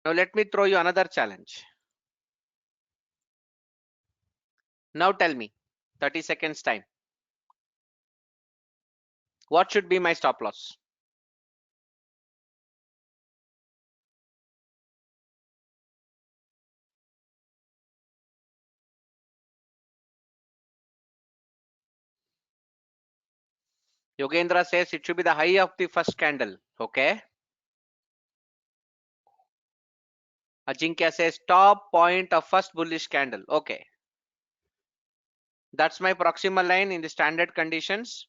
Now let me throw you another challenge. Now tell me, 30 seconds time. What should be my stop loss? Yogendra says it should be the high of the first candle. Okay. Ajinkya says top point of first bullish candle. Okay. That's my proximal line in the standard conditions.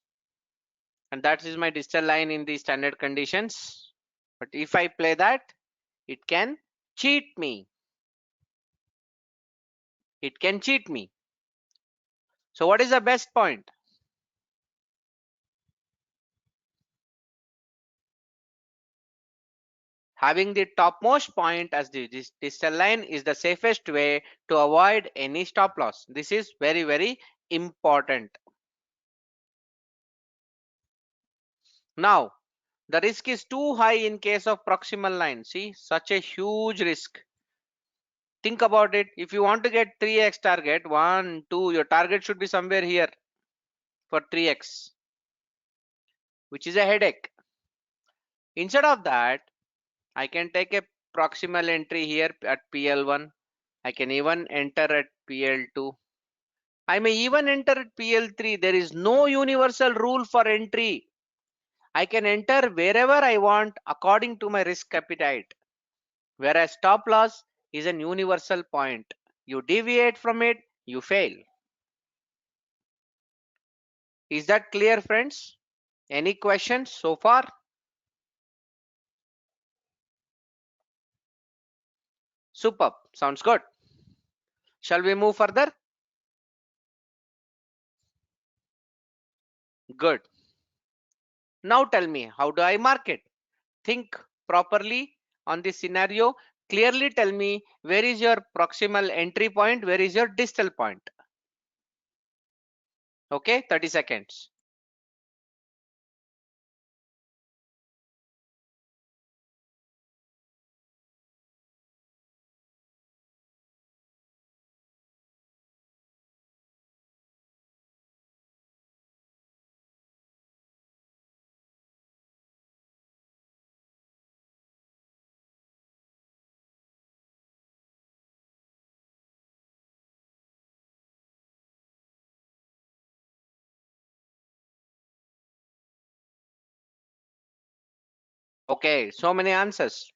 And that is my distal line in the standard conditions. But if I play that, it can cheat me. It can cheat me. So what is the best point? Having the topmost point as the distal line is the safest way to avoid any stop loss. This is very, very important. Now, the risk is too high in case of proximal line. See, such a huge risk. Think about it. If you want to get 3x target, 1, 2, your target should be somewhere here for 3x, which is a headache. Instead of that, I can take a proximal entry here at PL1. I can even enter at PL2. I may even enter at PL3. There is no universal rule for entry. I can enter wherever I want according to my risk appetite. Whereas stop loss is an universal point. You deviate from it, you fail. Is that clear, friends? Any questions so far? Superb. Sounds good. Shall we move further? Good. Now tell me, how do I mark it? Think properly on this scenario. Clearly tell me where is your proximal entry point, where is your distal point. Okay, 30 seconds. Okay, so many answers.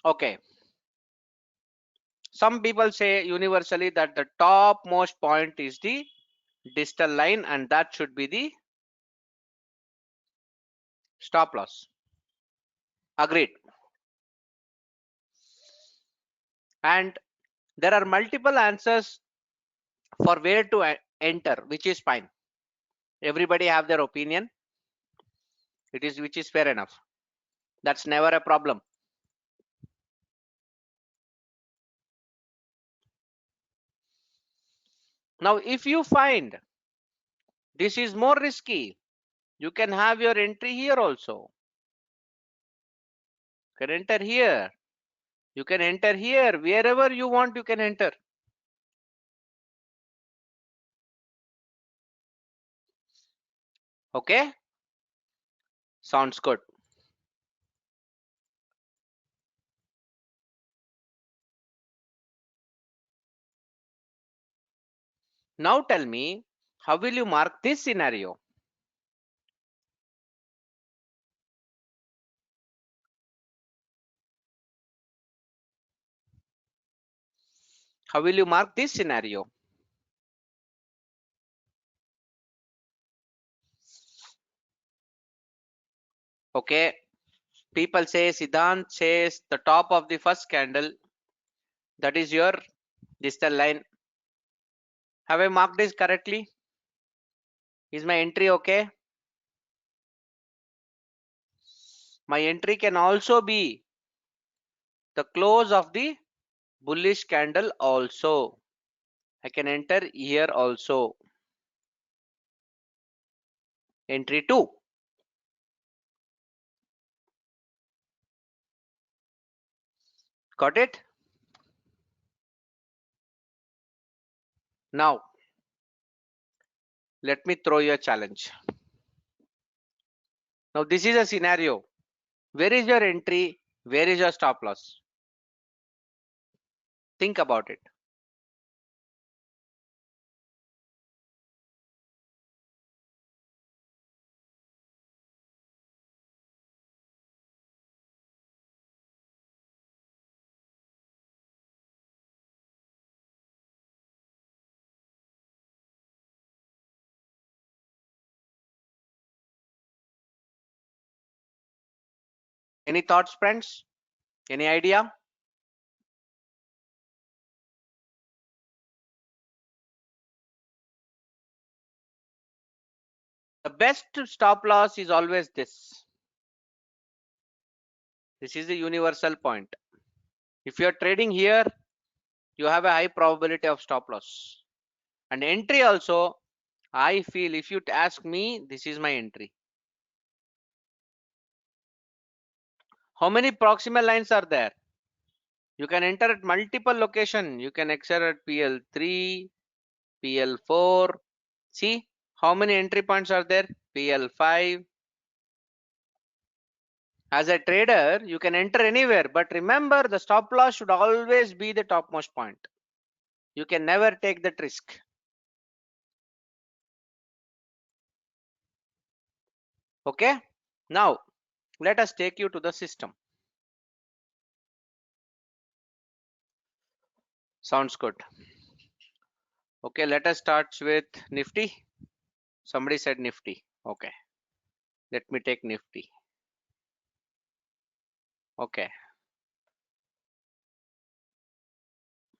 Okay. Some people say universally that the topmost point is the distal line and that should be the stop loss. Agreed. And there are multiple answers for where to enter, which is fine. Everybody have their opinion. Which is fair enough. That's never a problem. Now, if you find this is more risky, you can have your entry here also. You can enter here. You can enter here. Wherever you want, you can enter. Okay? Sounds good. Now tell me, how will you mark this scenario? How will you mark this scenario? Okay. People say, Siddhant says the top of the first candle, that is your distal line. Have I marked this correctly? Is my entry okay? My entry can also be the close of the bullish candle also. I can enter here also. Entry 2. Got it? Now, let me throw you a challenge. Now, this is a scenario. Where is your entry? Where is your stop loss? Think about it. Any thoughts, friends? Any idea? The best stop loss is always this. This is the universal point. If you're trading here, you have a high probability of stop loss. And entry also, I feel if you ask me, this is my entry. How many proximal lines are there? You can enter at multiple location. You can enter at PL3, PL4. See how many entry points are there? PL5. As a trader, you can enter anywhere, but remember the stop loss should always be the topmost point. You can never take that risk. Okay. Now let us take you to the system. Sounds good. Okay, let us start with Nifty. Somebody said Nifty. Okay, let me take Nifty. Okay,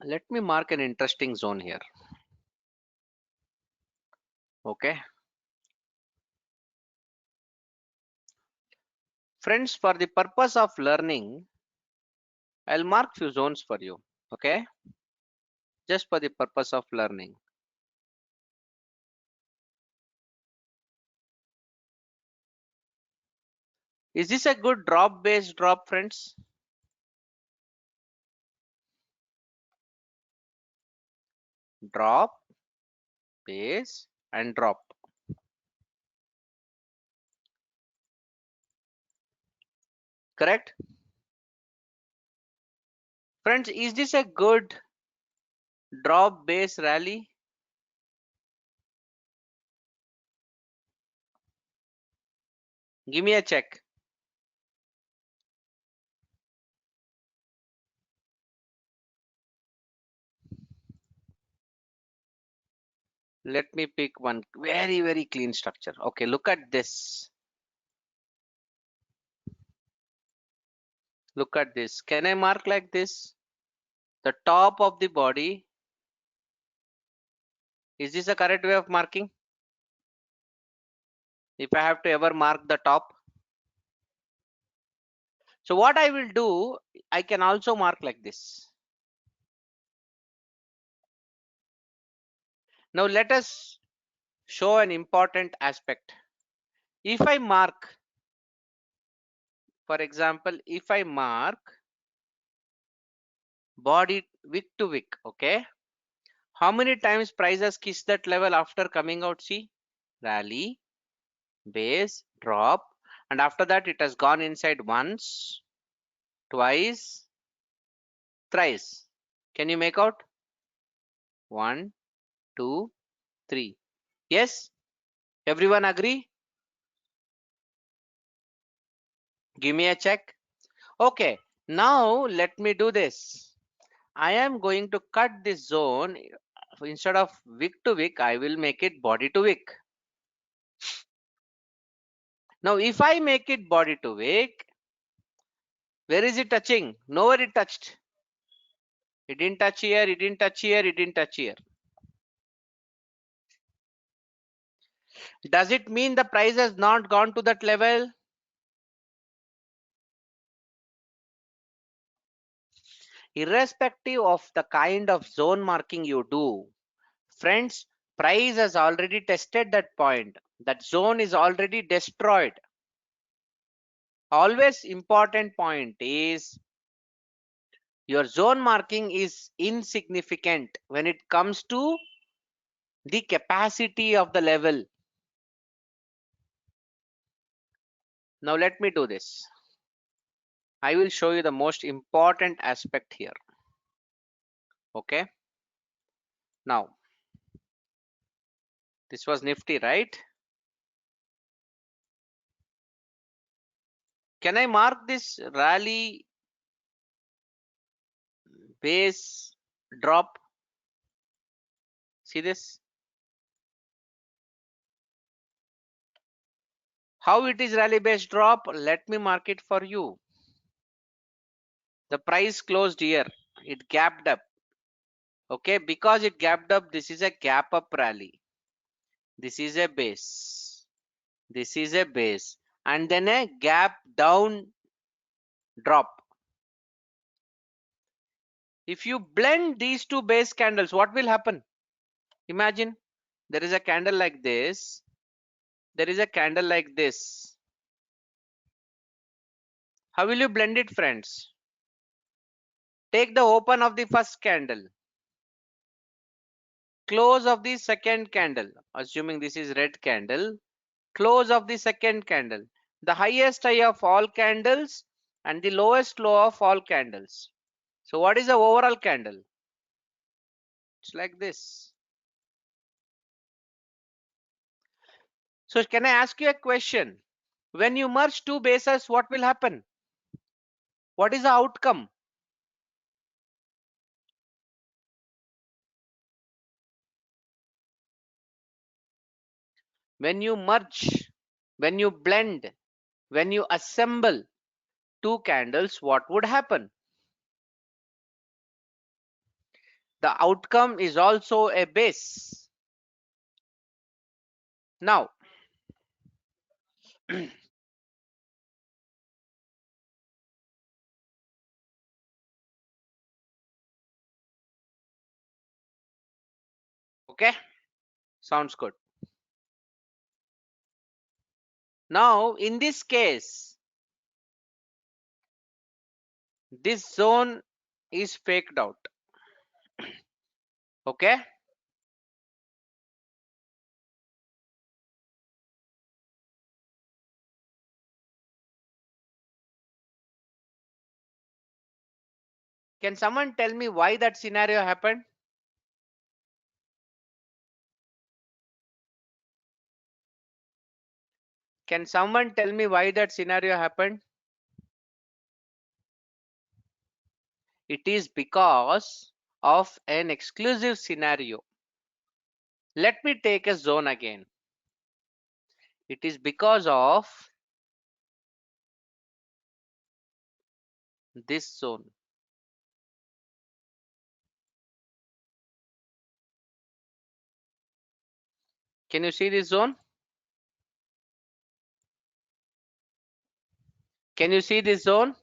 let me mark an interesting zone here. Okay, friends, for the purpose of learning, I'll mark few zones for you. Okay, just for the purpose of learning. Is this a good drop based drop, friends? Drop, base, and drop. Correct? Friends, is this a good drop base rally? Give me a check. Let me pick one very clean structure. Okay, look at this. Look at this. Can I mark like this? The top of the body. Is this a correct way of marking? If I have to ever mark the top. So what I will do, I can also mark like this. Now let us show an important aspect. If I mark, for example, if I mark body wick to wick, okay? How many times prices kiss that level after coming out? See, rally, base, drop, and after that it has gone inside once, twice, thrice. Can you make out? 1, 2, 3. Yes? Everyone agree? Give me a check. Okay, now let me do this. I am going to cut this zone. Instead of wick to wick, I will make it body to wick. Now, if I make it body to wick, where is it touching? Nowhere it touched. It didn't touch here, it didn't touch here, it didn't touch here. Does it mean the price has not gone to that level? Irrespective of the kind of zone marking you do, friends, price has already tested that point. That zone is already destroyed. Always important point is Your zone marking is insignificant when it comes to the capacity of the level. Now let me do this. I will show you the most important aspect here. Okay. Now, this was Nifty, right? Can I mark this rally base drop? See this? How it is rally base drop? Let me mark it for you. The price closed here. It gapped up. Okay, because it gapped up, this is a gap up rally. This is a base. This is a base. And then a gap down drop. If you blend these two base candles, what will happen? Imagine there is a candle like this. There is a candle like this. How will you blend it, friends? Take the open of the first candle, close of the second candle, assuming this is red candle, close of the second candle, the highest high of all candles and the lowest low of all candles. So what is the overall candle? It's like this. So can I ask you a question? When you merge two bases, what will happen? What is the outcome? When you merge, when you blend, when you assemble two candles, what would happen? The outcome is also a base. Now, okay, sounds good. Now, in this case, this zone is faked out. Okay, can someone tell me why that scenario happened? Can someone tell me why that scenario happened? It is because of an exclusive scenario. Let me take a zone again. It is because of this zone. Can you see this zone? Can you see this zone?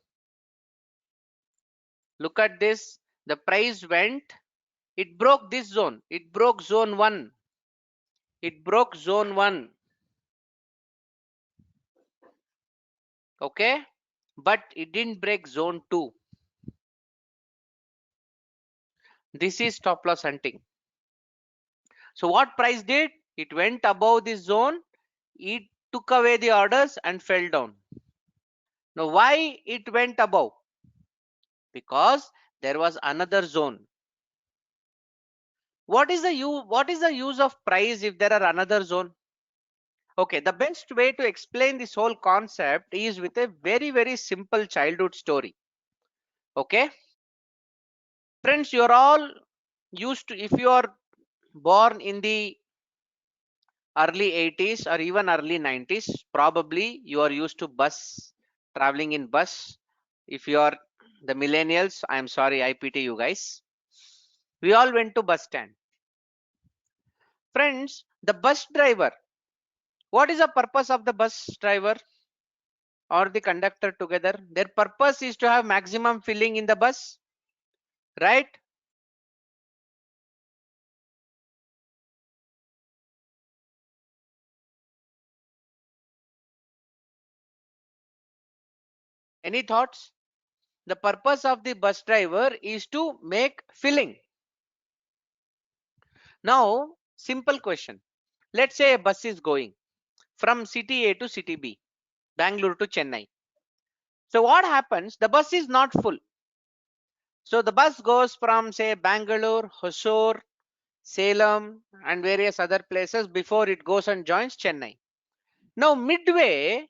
Look at this. The price went, it broke this zone. It broke zone 1. It broke zone 1. Okay, but it didn't break zone 2. This is stop loss hunting. So what price did? It went above this zone. It took away the orders and fell down. Now why it went above? Because there was another zone. What is the use of price if there are another zone? Okay, the best way to explain this whole concept is with a very simple childhood story. Okay, friends, you're all used to, if you are born in the early 80s or even early 90s, probably you are used to bus, traveling in bus. If you are the millennials, I'm sorry, I pity you guys. We all went to bus stand. Friends, the bus driver, what is the purpose of the bus driver or the conductor together? Their purpose is to have maximum filling in the bus, right? Any thoughts? The purpose of the bus driver is to make filling. Now, simple question. Let's say a bus is going from city A to city B, Bangalore to Chennai. So what happens? The bus is not full. So the bus goes from say Bangalore, Hosur, Salem and various other places before it goes and joins Chennai. Now midway,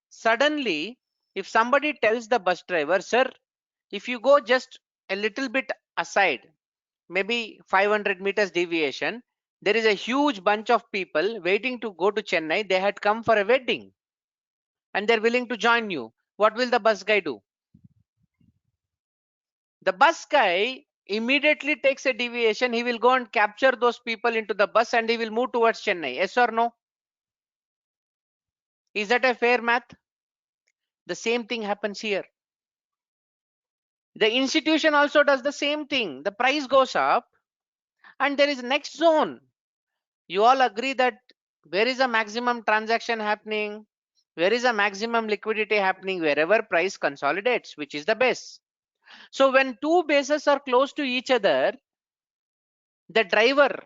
suddenly if somebody tells the bus driver, sir, if you go just a little bit aside, maybe 500 meters deviation, there is a huge bunch of people waiting to go to Chennai. They had come for a wedding and they're willing to join you. What will the bus guy do? The bus guy immediately takes a deviation. He will go and capture those people into the bus and he will move towards Chennai. Yes or no? Is that a fair math? The same thing happens here. The institution also does the same thing. The price goes up and there is next zone. You all agree that where is a maximum transaction happening? Where is a maximum liquidity happening? Wherever price consolidates, which is the base. So when two bases are close to each other, the driver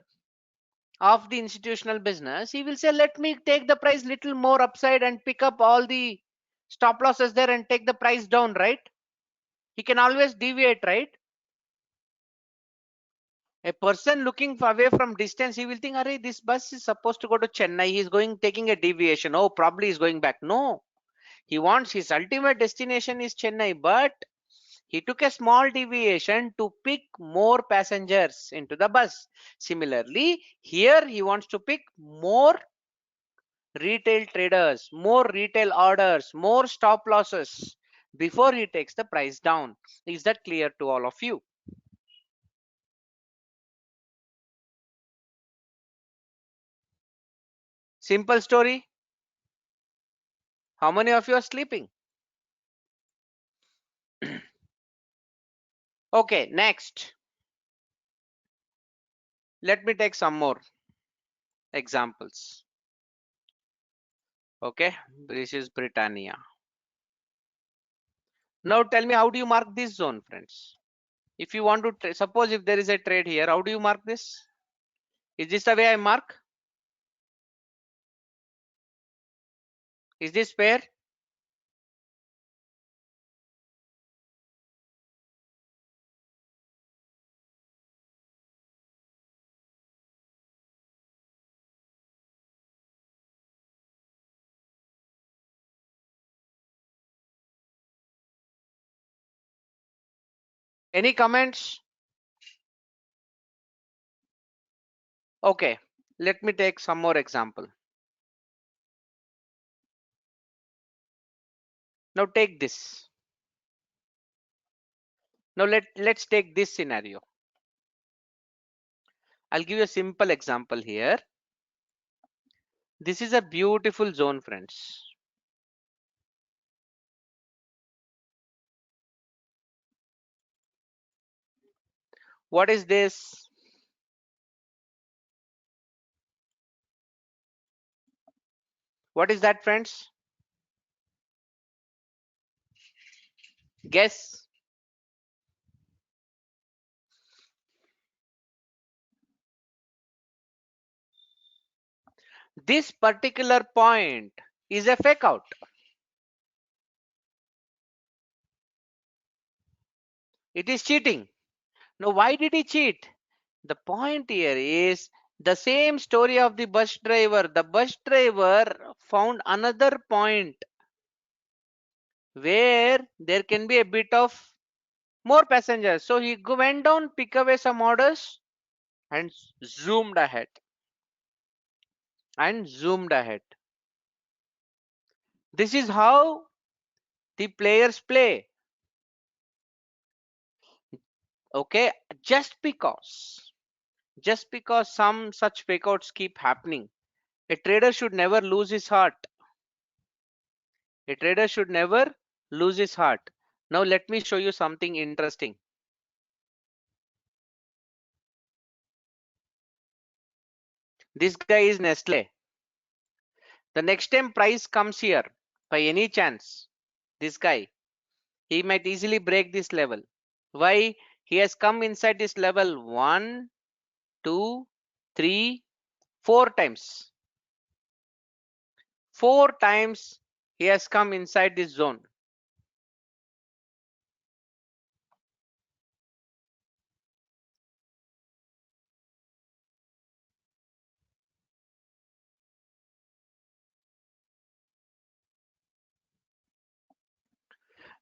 of the institutional business, he will say, let me take the price little more upside and pick up all the stop losses there and take the price down, right? He can always deviate, right? A person looking away from distance, he will think, Arey, this bus is supposed to go to Chennai. He's going taking a deviation. Oh, probably he's going back. No, he wants his ultimate destination is Chennai, but he took a small deviation to pick more passengers into the bus. Similarly, here he wants to pick more retail traders, more retail orders, more stop losses before he takes the price down. Is that clear to all of you? Simple story. How many of you are sleeping? Okay, next. Let me take some more examples. Okay, this is Britannia. Now tell me, how do you mark this zone, friends? If you want to suppose if there is a trade here, how do you mark this? Is this the way I mark? Is this fair? Any comments? Okay, let me take some more example. Now take this. Now let's take this scenario. I'll give you a simple example here. This is a beautiful zone, friends. What is this? What is that, friends? Guess. This particular point is a fake out. It is cheating. Now, why did he cheat? The point here is the same story of the bus driver. The bus driver found another point where there can be a bit of more passengers. So he went down, pick away some orders and zoomed ahead and zoomed ahead. This is how the players play. Okay, just because some such fake outs keep happening, a trader should never lose his heart. A trader should never lose his heart. Now let me show you something interesting. This guy is Nestle. The next time price comes here by any chance, this guy, He might easily break this level. Why? He has come inside this level 1, 2, 3, 4 times. 4 times he has come inside this zone.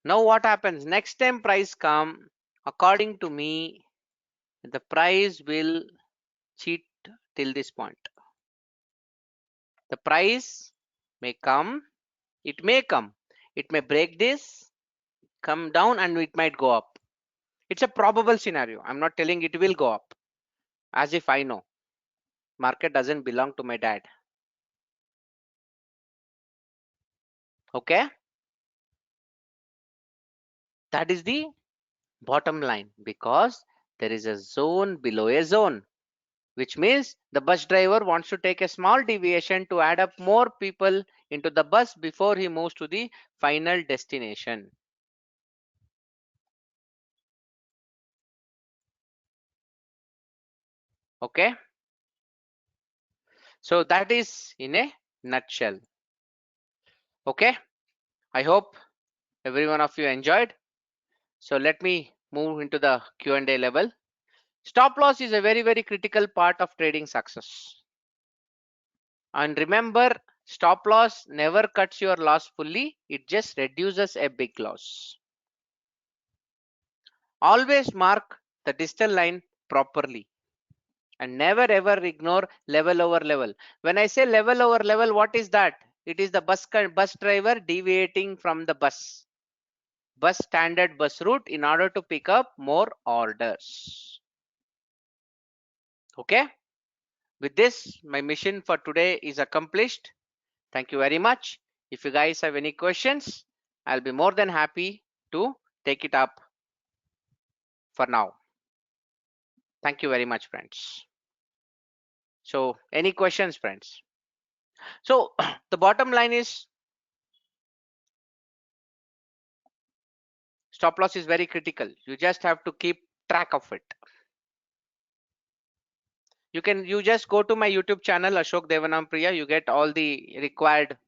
Now what happens? Next time price come, according to me, the price will cheat till this point. The price may come, it may break this, come down, and it might go up. It's a probable scenario. I'm not telling it will go up, as if I know. Market doesn't belong to my dad. Okay, that is the bottom line, because there is a zone below a zone, which means the bus driver wants to take a small deviation to add up more people into the bus before he moves to the final destination. Okay, so that is in a nutshell. Okay, I hope every one of you enjoyed. So let me move into the Q&A level. Stop loss is a very critical part of trading success. And remember, stop loss never cuts your loss fully, it just reduces a big loss. Always mark the distal line properly and never ever ignore level over level. When I say level over level, what is that? It is the bus driver deviating from the bus standard bus route in order to pick up more orders. Okay, with this, my mission for today is accomplished. Thank you very much. If you guys have any questions, I'll be more than happy to take it up for now. Thank you very much, friends. So any questions, friends? So the bottom line is stop loss is very critical. You just have to keep track of it. You just go to my YouTube channel, Ashok Devanam Priya. You get all the required